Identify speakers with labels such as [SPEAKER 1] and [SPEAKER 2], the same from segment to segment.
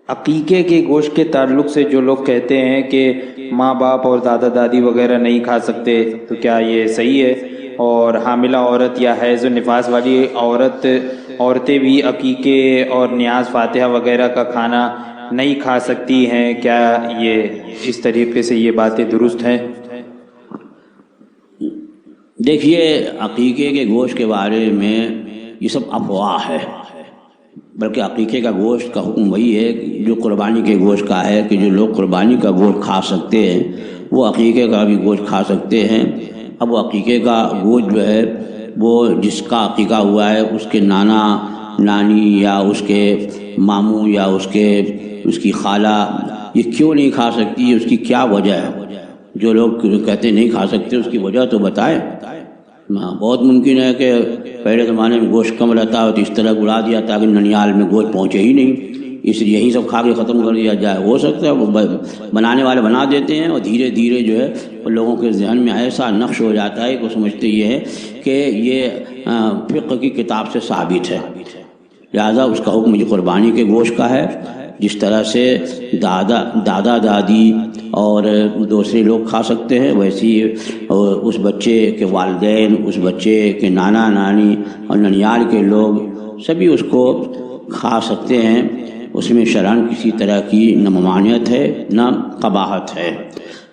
[SPEAKER 1] عقیقے کے گوشت کے تعلق سے جو لوگ کہتے ہیں کہ ماں باپ اور دادا دادی وغیرہ نہیں کھا سکتے، تو کیا یہ صحیح ہے؟ اور حاملہ عورت یا حیض و نفاس والی عورتیں بھی عقیقے اور نیاز فاتحہ وغیرہ کا کھانا نہیں کھا سکتی ہیں، کیا یہ اس طریقے سے یہ باتیں درست ہیں؟
[SPEAKER 2] دیکھیے، عقیقے کے گوشت کے بارے میں یہ سب افواہ ہے، بلکہ عقیقے کا گوشت کا حکم وہی ہے جو قربانی کے گوشت کا ہے، کہ جو لوگ قربانی کا گوشت کھا سکتے ہیں وہ عقیقے کا بھی گوشت کھا سکتے ہیں۔ اب وہ عقیقے کا گوشت جو ہے وہ جس کا عقیقہ ہوا ہے اس کے نانا نانی یا اس کے ماموں یا اس کی خالہ یہ کیوں نہیں کھا سکتی، اس کی کیا وجہ ہے؟ جو لوگ کہتے نہیں کھا سکتے اس کی وجہ تو بتائیں۔ بہت ممکن ہے کہ پہلے زمانے میں گوشت کم رہتا ہے تو اس طرح اڑا دیا تاکہ ننیال میں گوشت پہنچے ہی نہیں، اس لیے یہی سب کھا کے ختم کر دیا جائے۔ ہو سکتا ہے وہ بنانے والے بنا دیتے ہیں اور دھیرے دھیرے جو ہے لوگوں کے ذہن میں ایسا نقش ہو جاتا ہے کہ وہ سمجھتے یہ ہے کہ یہ فقہ کی کتاب سے ثابت ہے، لہذا اس کا حکم جو قربانی کے گوشت کا ہے۔ جس طرح سے دادا دادی اور دوسرے لوگ کھا سکتے ہیں، ویسے ہی اس بچے کے والدین، اس بچے کے نانا نانی اور ننیال کے لوگ سبھی اس کو کھا سکتے ہیں۔ اس میں شرعاً کسی طرح کی نہ ممانعت ہے نہ قباحت ہے۔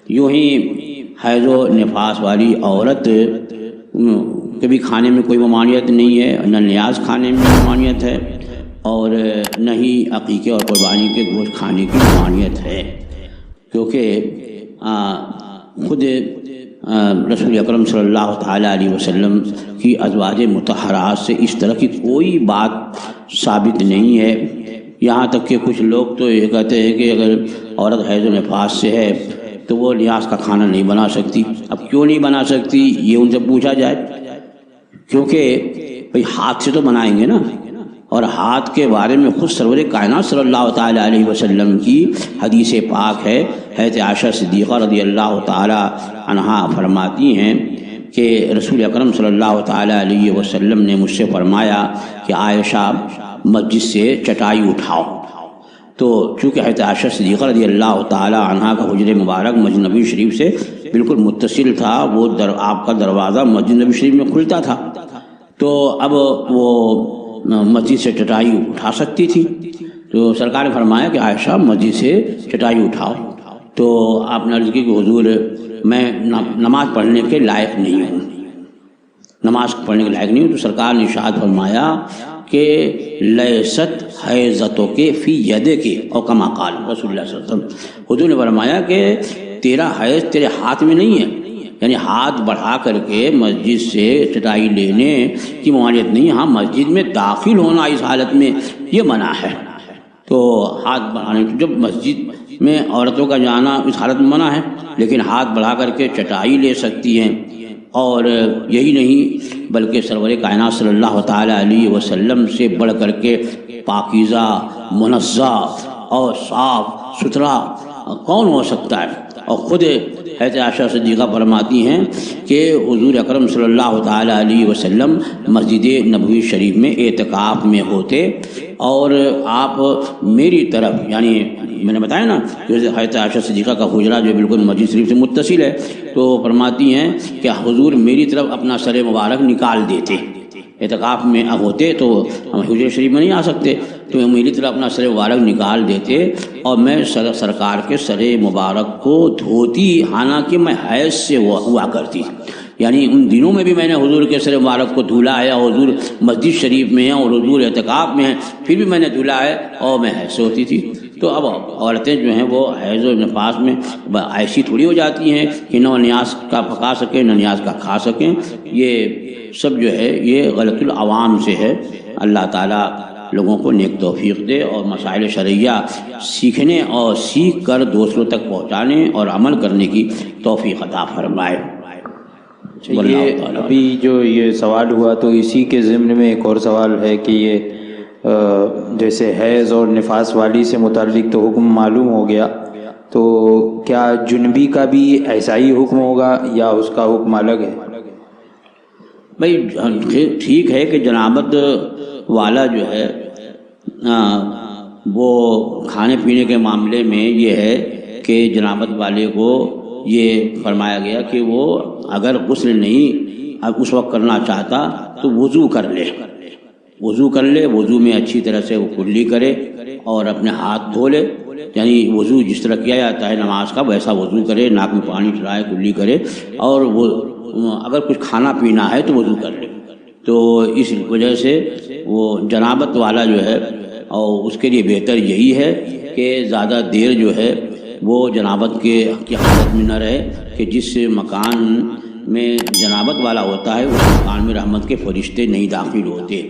[SPEAKER 2] یوں ہی حیض و نفاس والی عورت کے بھی کھانے میں کوئی ممانعت نہیں ہے، نہ نیاز کھانے میں ممانعت ہے، اور نہ ہی عقیقے اور قربانی کے گوشت کھانے کی ممانعت ہے، کیونکہ خود رسول اکرم صلی اللہ تعالیٰ علیہ وسلم کی ازواج مطہرات سے اس طرح کی کوئی بات ثابت نہیں ہے۔ یہاں تک کہ کچھ لوگ تو یہ کہتے ہیں کہ اگر عورت حیض و نفاس سے ہے تو وہ نیاز کا کھانا نہیں بنا سکتی۔ اب کیوں نہیں بنا سکتی یہ ان سے پوچھا جائے، کیونکہ بھئی ہاتھ سے تو بنائیں گے نا، اور ہاتھ کے بارے میں خود سرور کائنات صلی اللہ تعالیٰ علیہ وسلم کی حدیث پاک ہے۔ حضرت عائشہ صدیقہ رضی اللہ تعالیٰ عنہا فرماتی ہیں کہ رسول اکرم صلی اللہ تعالیٰ علیہ وسلم نے مجھ سے فرمایا کہ عائشہ مسجد سے چٹائی اٹھاؤ، تو چونکہ حضرت عائشہ صدیقہ رضی اللہ تعالیٰ عنہا کا حجر مبارک مسجد نبی شریف سے بالکل متصل تھا، وہ آپ کا دروازہ مسجد نبی شریف میں کھلتا تھا، تو اب وہ مسجد سے چٹائی اٹھا سکتی تھی۔ تو سرکار نے فرمایا کہ عائشہ مسجد سے چٹائی اٹھاؤ، تو آپ نے عرض کی کہ حضور میں نماز پڑھنے کے لائق نہیں ہوں، نماز پڑھنے کے لائق نہیں ہوں۔ تو سرکار نے ارشاد فرمایا کہ لیست حیضتو کے فی یدک، اور کما قال رسول اللہ صلی اللہ علیہ وسلم، حضور نے فرمایا کہ تیرا حیض تیرے ہاتھ میں نہیں ہے، یعنی ہاتھ بڑھا کر کے مسجد سے چٹائی لینے کی ممانعت نہیں، ہاں مسجد میں داخل ہونا اس حالت میں یہ منع ہے۔ تو ہاتھ بڑھانے، جب مسجد میں عورتوں کا جانا اس حالت میں منع ہے، لیکن ہاتھ بڑھا کر کے چٹائی لے سکتی ہیں۔ اور یہی نہیں بلکہ سرور کائنات صلی اللہ تعالیٰ علیہ وسلم سے بڑھ کر کے پاکیزہ، منزہ اور صاف ستھرا کون ہو سکتا ہے؟ اور خود حضرت عائشہ صدیقہ فرماتی ہیں کہ حضور اکرم صلی اللہ تعالیٰ علیہ وسلم مسجد نبوی شریف میں اعتکاف میں ہوتے، اور آپ میری طرف، یعنی میں نے بتایا نا کہ حضرت عائشہ صدیقہ کا حجرہ جو بالکل مسجد شریف سے متصل ہے، تو فرماتی ہیں کہ حضور میری طرف اپنا سر مبارک نکال دیتے، اعتکاف میں اب ہوتے تو ہم حجرہ شریف میں نہیں آ سکتے، تو میری طرف اپنا سر مبارک نکال دیتے اور میں سرکار کے سر مبارک کو دھوتی، حالانکہ میں حیض سے ہوا کرتی، یعنی ان دنوں میں بھی میں نے حضور کے سر مبارک کو دھولا ہے، اور حضور مسجد شریف میں ہیں اور حضور اعتکاف میں ہیں، پھر بھی میں نے دھولا ہے اور میں حیض سے ہوتی تھی۔ تو اب عورتیں جو ہیں وہ حیض و نفاس میں ایسی تھوڑی ہو جاتی ہیں کہ نہ نیاز کا پکا سکیں نہ نیاز کا کھا سکیں، یہ سب جو ہے یہ غلط العوام سے ہے۔ اللہ تعالیٰ لوگوں کو نیک توفیق دے اور مسائل شرعیہ سیکھنے اور سیکھ کر دوسروں تک پہنچانے اور عمل کرنے کی توفیق عطا فرمائے۔
[SPEAKER 1] یہ ابھی جو یہ سوال ہوا تو اسی کے ضمن میں ایک اور سوال ہے کہ یہ جیسے حیض اور نفاس والی سے متعلق تو حکم معلوم ہو گیا، تو کیا جنبی کا بھی ایسا ہی حکم ہوگا یا اس کا حکم الگ ہے؟
[SPEAKER 2] بھائی ٹھیک ہے کہ جنابت والا جو ہے وہ کھانے پینے کے معاملے میں یہ ہے کہ جنابت والے کو یہ فرمایا گیا کہ وہ اگر غسل نہیں اب اس وقت کرنا چاہتا تو وضو کر لے، وضو میں اچھی طرح سے وہ کلی کرے اور اپنے ہاتھ دھو لے، یعنی وضو جس طرح کیا جاتا ہے نماز کا ویسا وضو کرے، ناک میں پانی چڑھائے، کلی کرے، اور وہ اگر کچھ کھانا پینا ہے تو وضو کر لے۔ تو اس وجہ سے وہ جنابت والا جو ہے اور اس کے لیے بہتر یہی ہے کہ زیادہ دیر جو ہے وہ جنابت کی حالت میں نہ رہے، کہ جس مکان میں جنابت والا ہوتا ہے اس مکان میں رحمت کے فرشتے نہیں داخل ہوتے،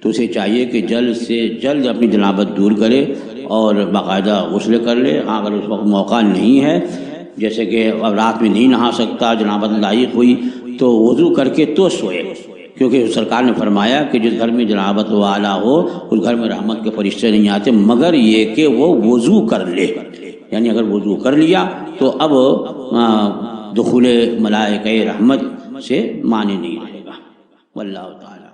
[SPEAKER 2] تو اسے چاہیے کہ جلد سے جلد اپنی جنابت دور کرے اور باقاعدہ غسل کر لے۔ اگر اس وقت موقع نہیں ہے، جیسے کہ اب رات میں نہیں نہا سکتا، جنابت لاحق ہوئی، تو وضو کر کے تو سوئے، کیونکہ سرکار نے فرمایا کہ جس گھر میں جنابت والا ہو اس گھر میں رحمت کے فرشتے نہیں آتے مگر یہ کہ وہ وضو کر لے، یعنی اگر وضو کر لیا تو اب دخول ملائکہ رحمت سے معنی نہیں رہے گا۔ واللہ تعالی